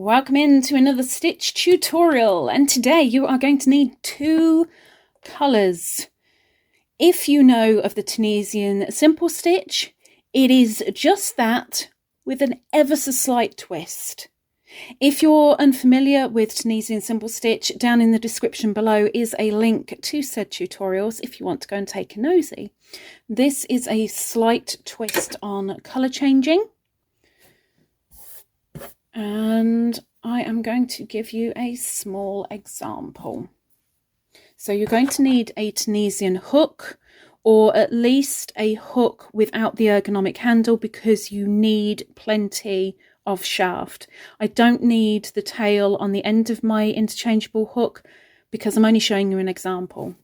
Welcome into another stitch tutorial, and today you are going to need two colours. If you know of the Tunisian simple stitch, it is just that with an ever so slight twist. If you're unfamiliar with Tunisian simple stitch, down in the description below is a link to said tutorials if you want to go and take a nosy. This is a slight twist on colour changing. And I am going to give you a small example. So you're going to need a Tunisian hook, or at least a hook without the ergonomic handle, because you need plenty of shaft. I don't need the tail on the end of my interchangeable hook because I'm only showing you an example.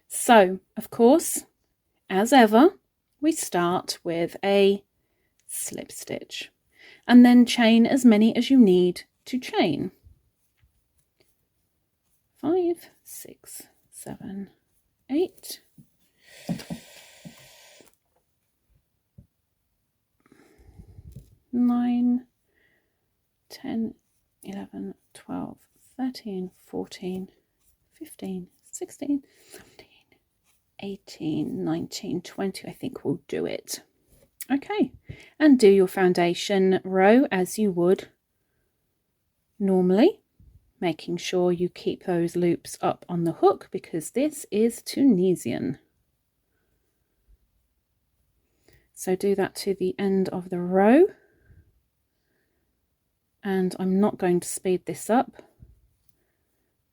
So, of course, as ever, we start with a slip stitch. And then chain as many as you need to chain. 5, 6, 7, 8. 9, 10, 11, 12, 13, 14, 15, 16, 17, 18, 19, 20. I think we'll do it. Okay, and do your foundation row as you would normally, making sure you keep those loops up on the hook because this is Tunisian. So do that to the end of the row, and I'm not going to speed this up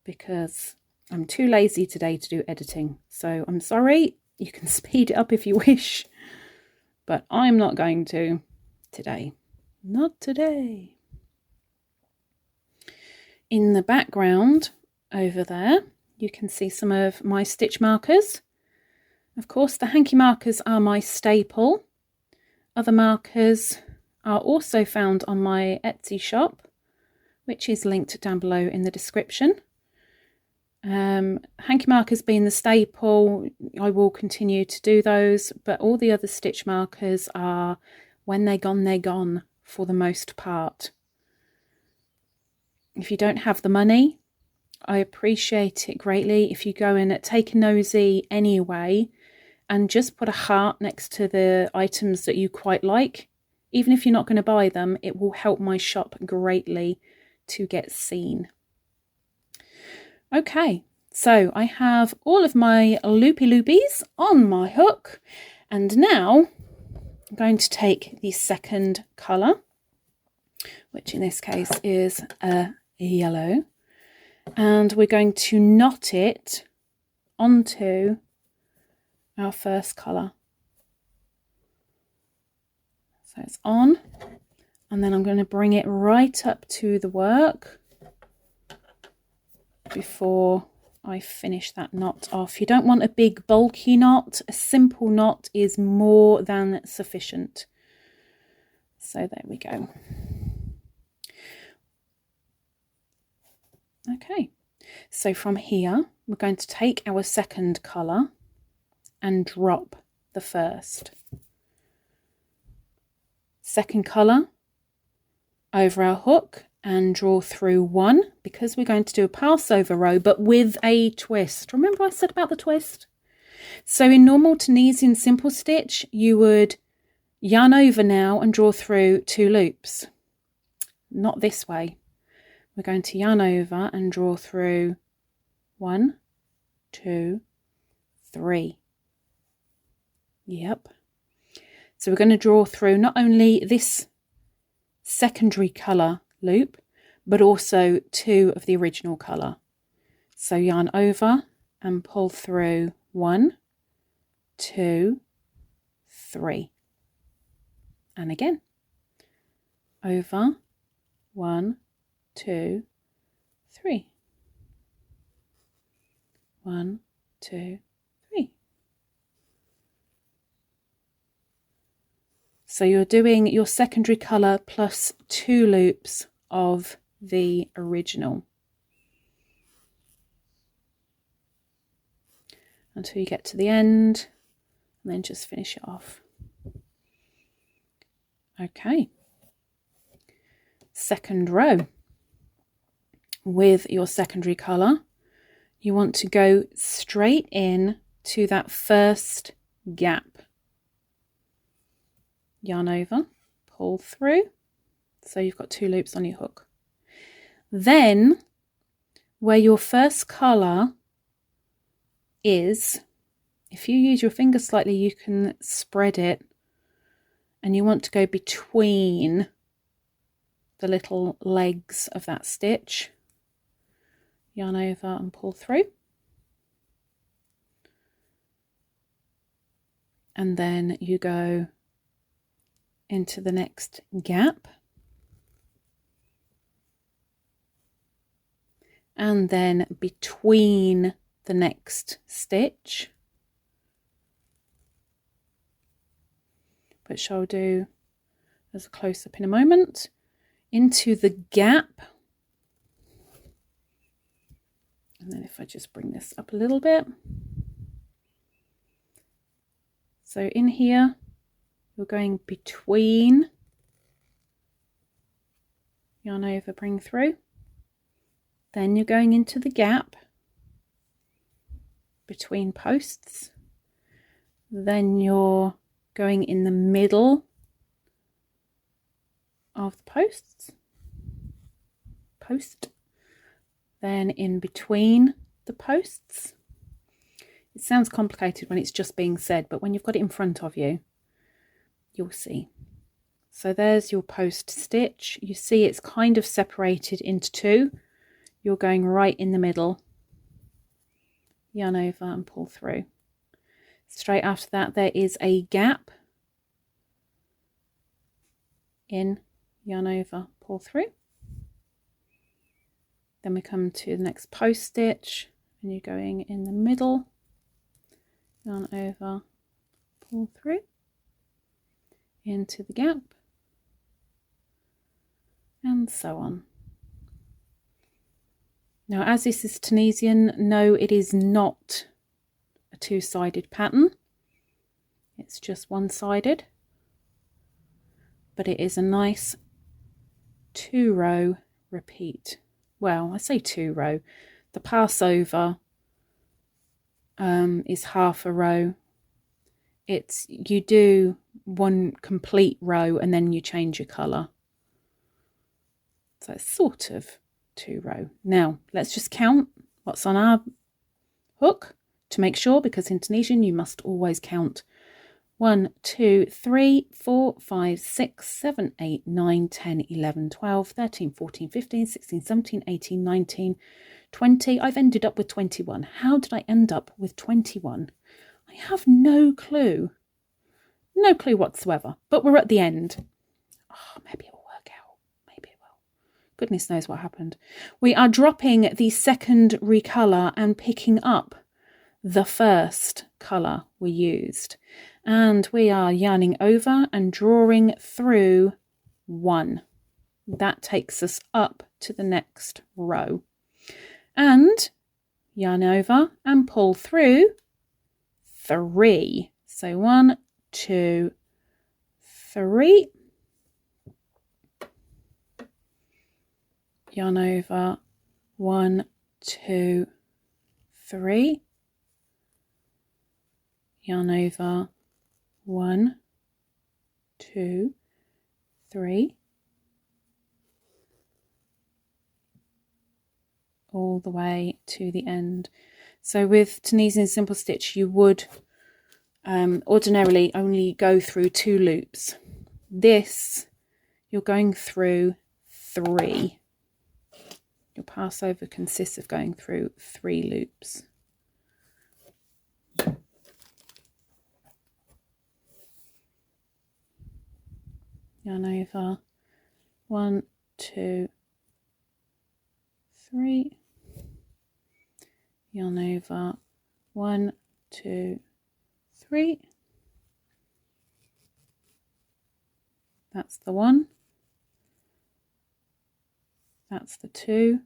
because I'm too lazy today to do editing. So I'm sorry, you can speed it up if you wish. But I'm not going to today. Not today. In the background over there, you can see some of my stitch markers. Of course, the hanky markers are my staple. Other markers are also found on my Etsy shop, which is linked down below in the description. Hanky markers being the staple, I will continue to do those, but all the other stitch markers are when they're gone for the most part. If you don't have the money, I appreciate it greatly if you go in and take a nosy anyway and just put a heart next to the items that you quite like. Even if you're not going to buy them, it will help my shop greatly to get seen. Okay, so I have all of my loopy loopies on my hook, and now I'm going to take the second colour, which in this case is a yellow, and we're going to knot it onto our first colour. So it's on, and then I'm going to bring it right up to the work before I finish that knot off. You don't want a big bulky knot. A simple knot is more than sufficient. So there we go. Okay, so from here we're going to take our second colour and drop the first. Second colour over our hook and draw through one, because we're going to do a Passover row but with a twist. Remember I said about the twist? So in normal Tunisian simple stitch you would yarn over now and draw through 2 loops. Not this way. We're going to yarn over and draw through 1, 2, 3. Yep. So we're going to draw through not only this secondary colour loop, but also 2 of the original colour. So yarn over and pull through 1, 2, 3. And again. Over, 1, 2, 3. 1, 2, 3. So you're doing your secondary colour plus 2 loops of the original until you get to the end, and then just finish it off. Okay, second row. With your secondary colour, you want to go straight in to that first gap. Yarn over, pull through, so you've got 2 loops on your hook. Then, where your first colour is, if you use your finger slightly, you can spread it, and you want to go between the little legs of that stitch. Yarn over and pull through. And then you go into the next gap. And then between the next stitch, which I'll do as a close-up in a moment, into the gap. And then if I just bring this up a little bit. So in here, you're going between, yarn over, bring through. Then you're going into the gap between posts. Then you're going in the middle of the post. Then in between the posts. It sounds complicated when it's just being said, but when you've got it in front of you, you'll see. So there's your post stitch. You see it's kind of separated into 2. You're going right in the middle. Yarn over and pull through. Straight after that, there is a gap. In, yarn over, pull through. Then we come to the next post stitch, and you're going in the middle, yarn over, pull through, into the gap, and so on. Now, as this is Tunisian, no, it is not a 2-sided pattern. It's just 1-sided, but it is a nice 2-row repeat. Well, I say 2-row. The Passover is half a row. You do 1 complete row and then you change your colour. So it's sort of 2-row. Now, let's just count what's on our hook to make sure, because in Tunisian you must always count. 1, 2, 3, 4, 5, 6, 7, 8, 9, 10, 11, 12, 13, 14, 15, 16, 17, 18, 19, 20. I've ended up with 21. How did I end up with 21? I have no clue. No clue whatsoever. But we're at the end. Oh, maybe it will work out. Maybe it will. Goodness knows what happened. We are dropping the second recolour and picking up the first colour we used. And we are yarning over and drawing through 1. That takes us up to the next row. And yarn over and pull through 3. So 1, 2, 3. Yarn over, 1, 2, 3. Yarn over, 1, 2, 3. All the way to the end. So with Tunisian simple stitch, you would ordinarily only go through 2 loops. This, you're going through 3. Your Passover consists of going through 3 loops. Yarn over, 1, 2, 3. Yarn over, 1, 2, 3. That's the 1. That's the 2.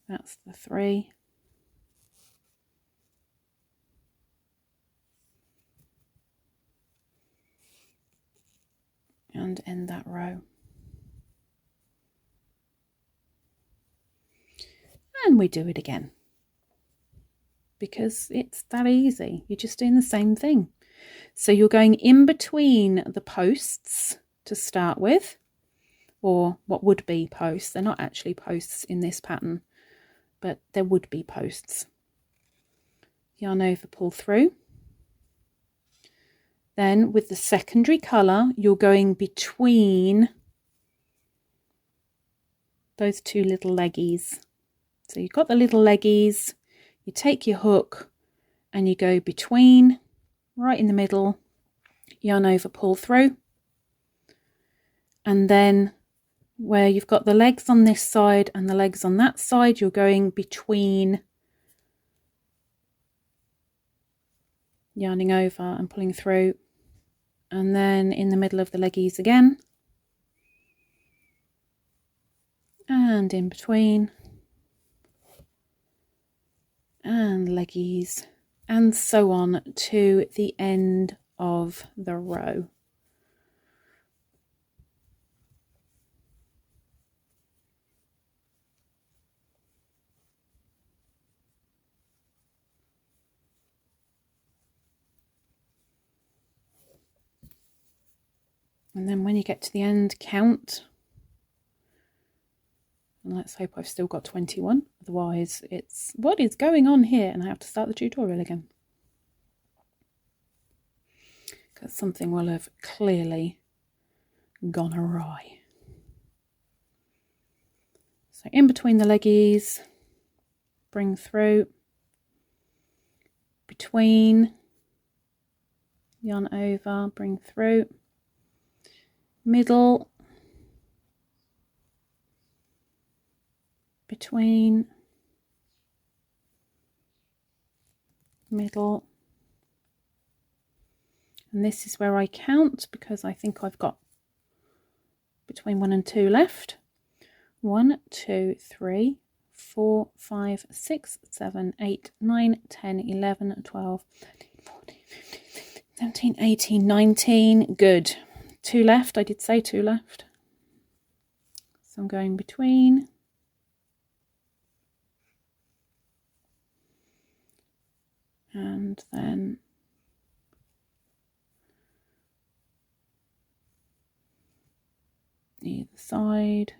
That's the 3. And end that row. and we do it again, because it's that easy. You're just doing the same thing. So you're going in between the posts to start with, or what would be posts. They're not actually posts in this pattern, but there would be posts. Yarn over, pull through. Then with the secondary colour, you're going between those two little leggies. So you've got the little leggies, you take your hook and you go between, right in the middle, yarn over, pull through. And then where you've got the legs on this side and the legs on that side, you're going between, yarning over and pulling through. And then in the middle of the leggies again, and in between, and leggies, and so on to the end of the row. And then when you get to the end, count. And let's hope I've still got 21. Otherwise, it's what is going on here? And I have to start the tutorial again. Because something will have clearly gone awry. So in between the leggies, bring through, between, yarn over, bring through, middle, between, middle, and this is where I count because I think I've got between 1 and 2 left. 1, 2, 3, 4, 5, 6, 7, 8, 9, 10, 11, 12, 13, 14, 15, 16, 17, 18, 19. Good. 2 left. I did say 2 left. So I'm going between. And then either side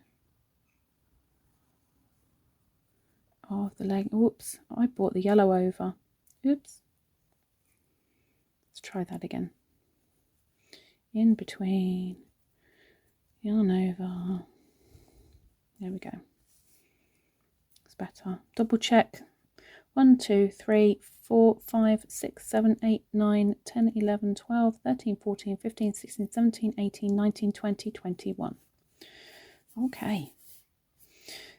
of the leg. Oops, I brought the yellow over. Oops. Let's try that again. In between, yarn over. There we go. It's better. Double check. 1, 2, 3, 4, 5, 6, 7, 8, 9, 10, 11, 12, 13, 14, 15, 16, 17, 18, 19, 20, 21. Okay.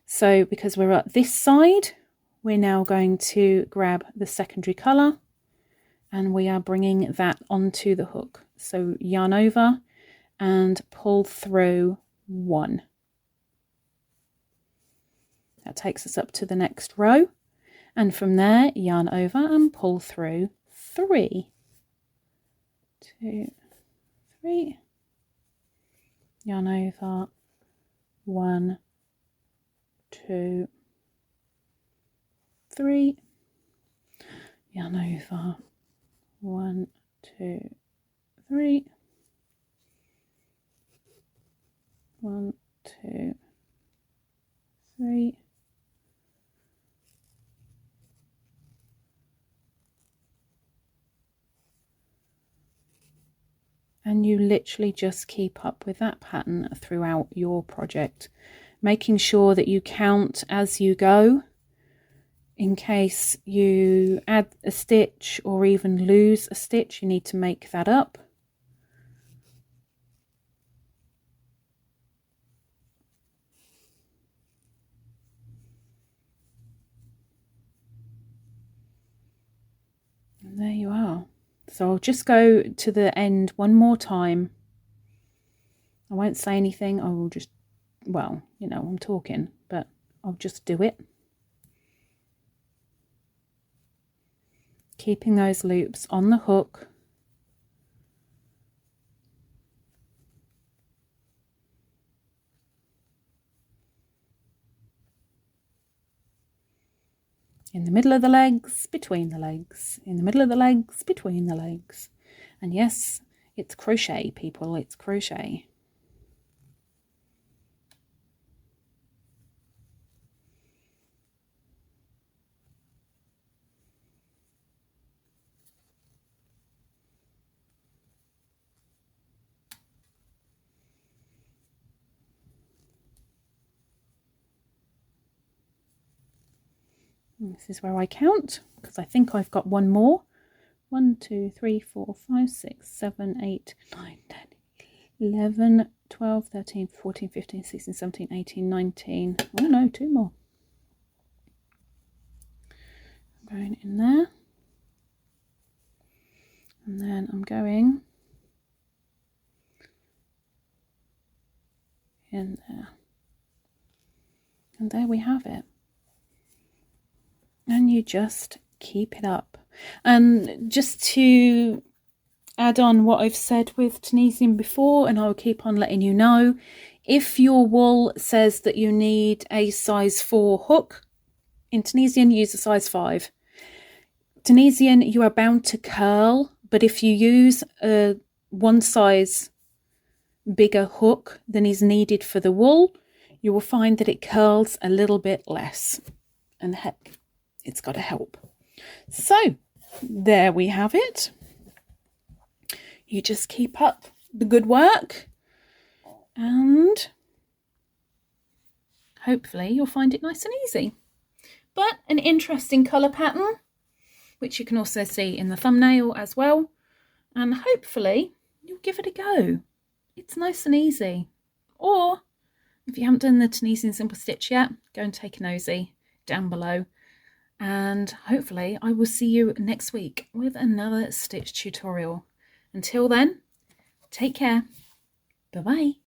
So because we're at this side, we're now going to grab the secondary colour and we are bringing that onto the hook. So yarn over and pull through 1. That takes us up to the next row. And from there, yarn over and pull through 3. 2, 3. Yarn over, 1, 2, 3. Yarn over, 1, 2, 3. 1, 2, 3. And you literally just keep up with that pattern throughout your project, making sure that you count as you go in case you add a stitch or even lose a stitch. You need to make that up. And there you are. So I'll just go to the end one more time. I won't say anything. I will just, well, you know, I'm talking, but I'll just do it. Keeping those loops on the hook. in the middle of the legs, between the legs, in the middle of the legs, between the legs. And yes, it's crochet, people, it's crochet. And this is where I count, because I think I've got one more. 1, 2, 3, 4, 5, 6, 7, 8, 9, 10, 11, 12, 13, 14, 15, 16, 17, 18, 19. Oh no, 2 more. I'm going in there. And then I'm going in there. And there we have it. And you just keep it up. And just to add on what I've said with Tunisian before, and I'll keep on letting you know, if your wool says that you need a size 4 hook, in Tunisian use a size 5. Tunisian, you are bound to curl, but if you use a 1 size bigger hook than is needed for the wool, you will find that it curls a little bit less. And heck, it's got to help. So there we have it. You just keep up the good work and hopefully you'll find it nice and easy. But an interesting colour pattern, which you can also see in the thumbnail as well. And hopefully you'll give it a go. It's nice and easy. Or if you haven't done the Tunisian simple stitch yet, go and take a nosy down below. And hopefully I will see you next week with another stitch tutorial. Until then, take care. Bye-bye.